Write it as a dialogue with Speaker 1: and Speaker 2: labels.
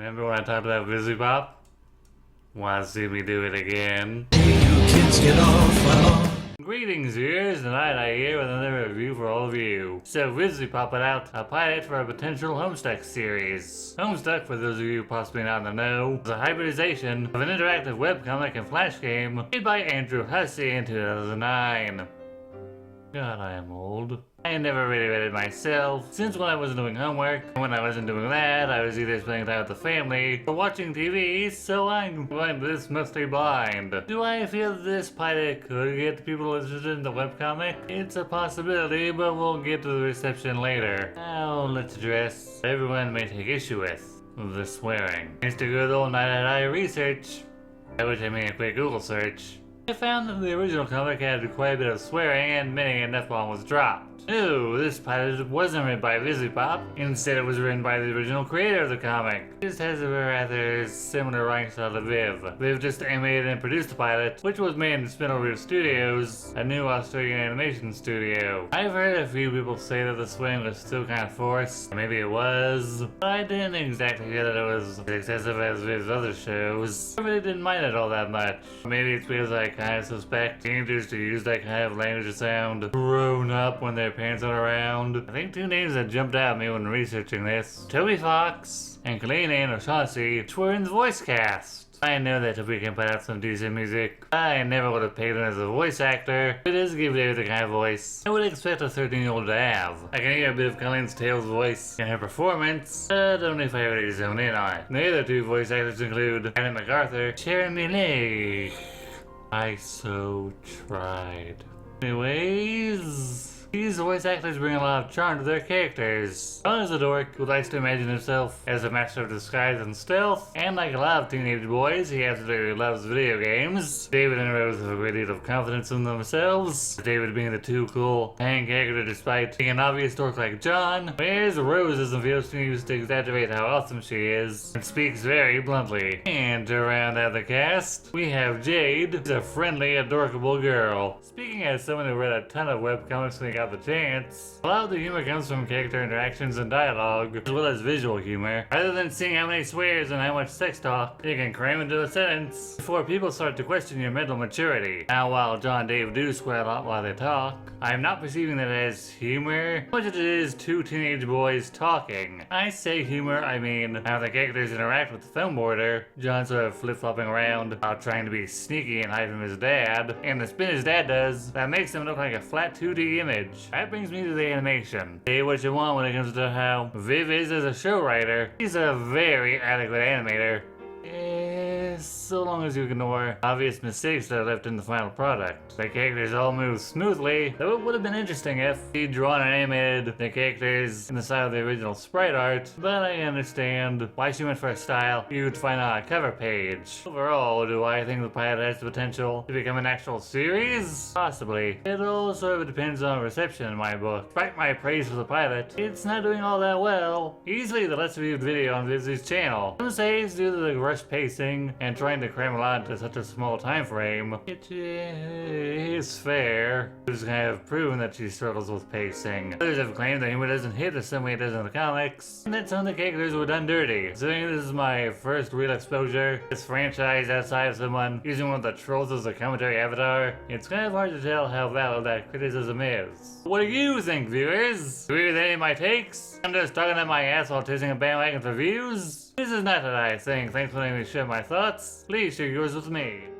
Speaker 1: Remember when I talked about Busy Pop? Wanna see me do it again?
Speaker 2: You kids get off.
Speaker 1: Greetings viewers, tonight I here with another review for all of you. So Busy Pop put out a pilot for a potential Homestuck series. Homestuck, for those of you possibly not in the know, is a hybridization of an interactive webcomic and flash game made by Andrew Hussie in 2009. God, I am old. I never really read it myself, since when I wasn't doing homework, and when I wasn't doing that, I was either spending time with the family or watching TV, so I'm this mostly blind. Do I feel that this pilot could get people interested in the webcomic? It's a possibility, but we'll get to the reception later. Now let's address what everyone may take issue with: the swearing. Thanks to good old night research, by which I mean a quick Google search, I found that the original comic had quite a bit of swearing and many an F-bomb was dropped. No, this pilot wasn't written by Busy Pop. Instead, it was written by the original creator of the comic. It just has a rather similar writing style to Viv. Viv just animated and produced the pilot, which was made in Spindleroot Studios, a new Australian animation studio. I've heard a few people say that the swearing was still kind of forced. Maybe it was, but I didn't exactly feel that it was as excessive as Viv's other shows. I really didn't mind it all that much. Maybe it's because I kind of suspect teenagers to use that kind of language to sound grown up when their parents are around. I think two names that jumped out at me when researching this: Toby Fox and Colleen Ann O'Shaughnessy, which were in the voice cast. I know that Toby can put out some decent music. I never would have paid him as a voice actor, but it does give David the kind of voice I would expect a 13-year-old to have. I can hear a bit of Colleen's Tails voice in her performance, but I don't know if I already zoned in on it. The other two voice actors include Adam MacArthur, Jeremy Lake. I so tried. Anyways, these voice actors bring a lot of charm to their characters. John is a dork who likes to imagine himself as a master of disguise and stealth, and like a lot of teenage boys, he absolutely loves video games. David and Rose have a great deal of confidence in themselves, David being the too cool hang character despite being an obvious dork like John, whereas Rose doesn't feel she needs to exaggerate how awesome she is, and speaks very bluntly. And to round out the cast, we have Jade, who's a friendly, adorable girl. Speaking as someone who read a ton of webcomics when he got the chance, a lot of the humor comes from character interactions and dialogue, as well as visual humor. Rather than seeing how many swears and how much sex talk you can cram into a sentence before people start to question your mental maturity. Now, while John and Dave do swear a lot while they talk, I'm not perceiving that as humor, much as it is two teenage boys talking. I say humor, I mean how the characters interact with the film border. John sort of flip-flopping around while trying to be sneaky and hide from his dad, and the spin his dad does that makes him look like a flat 2D image. That brings me to the animation. Say what you want when it comes to how Viv is as a show writer. He's a very adequate animator. So long as you ignore obvious mistakes that are left in the final product. The characters all move smoothly, though it would have been interesting if he'd drawn and animated the characters in the style of the original sprite art, but I understand why she went for a style you'd find on a cover page. Overall, do I think the pilot has the potential to become an actual series? Possibly. It all sort of depends on reception in my book. Despite my praise for the pilot, it's not doing all that well. Easily the less viewed video on Vizzy's channel. Some say it's due to the rushed pacing and trying to cram a lot into such a small time frame. It is fair. It's kind of proven that she struggles with pacing. Others have claimed that humor doesn't hit the same way it does in the comics, and that some of the characters were done dirty. Considering this is my first real exposure to this franchise outside of someone using one of the trolls as a commentary avatar, it's kind of hard to tell how valid that criticism is. What do you think, viewers? Agree with any of my takes? I'm just talking at my ass while chasing a bandwagon for views? This is not what I think. Thanks for letting me share my thoughts. Please share yours with me.